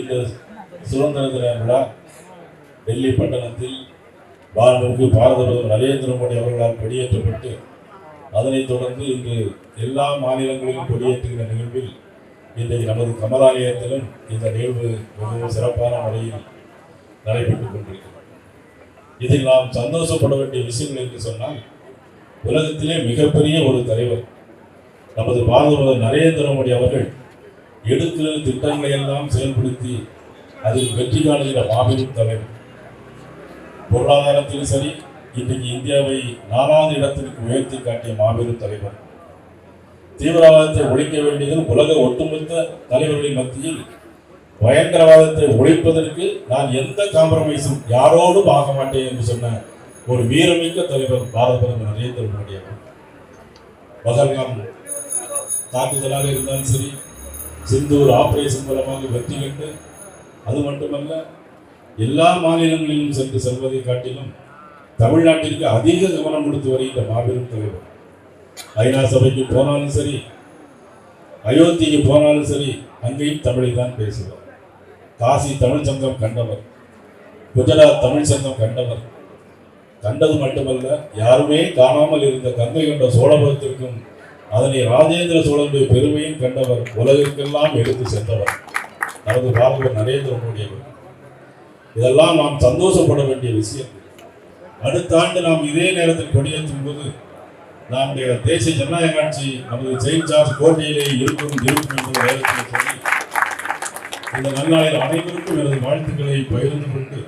இந்த சுதந்திர தின விழா டெல்லி பட்டணத்தில் மாண்புமிகு பாரத பிரதமர் நரேந்திர மோடி அவர்களால் கொடியேற்றப்பட்டு அதனைத் தொடர்ந்து இன்று எல்லா மாநிலங்களிலும் கொடியேற்றுகிற நிகழ்வில் இன்றைக்கு நமது கமலாலயத்திலும் இந்த நிகழ்வு மிகவும் சிறப்பான முறையில் நடைபெற்றுக் கொண்டிருக்கிறது. இதில் நாம் சந்தோஷப்பட வேண்டிய விஷயங்கள் என்று சொன்னால், உலகத்திலே மிகப்பெரிய ஒரு தலைவர் நமது பாரத பிரதமர் நரேந்திர மோடி அவர்கள் எடுக்கிற திட்டங்களை எல்லாம் செயல்படுத்தி அதில் வெற்றி காணுகிற மாபெரும் தலைவர். பொருளாதாரத்திலும் சரி, இன்றைக்கு இந்தியாவை 4வது இடத்திற்கு உயர்த்தி காட்டிய மாபெரும் தலைவர். தீவிரவாதத்தை ஒழிக்க வேண்டியது உலக ஒட்டுமொத்த தலைவர்களின் மத்தியில் பயங்கரவாதத்தை ஒழிப்பதற்கு நான் எந்த காம்ப்ரமைஸும் யாரோடும் ஆக மாட்டேன் என்று சொன்ன ஒரு வீரமிக்க தலைவர் பாரத பிரதமர் நரேந்திர மோடி அவர்கள். பகல்காம் தாக்குதலாக இருந்தாலும் சரி, சிந்தூர் ஆபரேஷன் மூலமாக வெற்றி கண்டு, அது மட்டுமல்ல எல்லா மாநிலங்களிலும் செல்வதை காட்டிலும் தமிழ்நாட்டிற்கு அதிக கவனம் கொடுத்து வருகின்ற மாபெரும் தலைவர். ஐநா சபைக்கு போனாலும் சரி, அயோத்திக்கு போனாலும் சரி, அங்கேயும் தமிழை தான் பேசுவார். காசி தமிழ் சங்கம் கண்டவர், குஜராத் தமிழ் சங்கம் கண்டவர். கண்டது மட்டுமல்ல, யாருமே காணாமல் இருந்த கங்கை கொண்ட சோழபுரத்திற்கும் அதனை ராஜேந்திர சோழனுடைய பெருமையும் கண்டவர், உலகிற்கெல்லாம் எடுத்து சென்றவர் நமது பாரத நரேந்திர மோடி அவர்கள். இதெல்லாம் நாம் சந்தோஷப்பட வேண்டிய விஷயம். அடுத்த ஆண்டு நாம் இதே நேரத்தில் கொடியேற்றும் போது நம்முடைய தேசிய ஜனநாயக ஆட்சி நமது செயின்ட் ஜார்ஜ் கோட்டையிலே இருக்கும் என்ற நேரத்தில் சொல்லி இந்த நன்னாளில் அனைவருக்கும் எனது வாழ்த்துக்களை பகிர்ந்து கொண்டு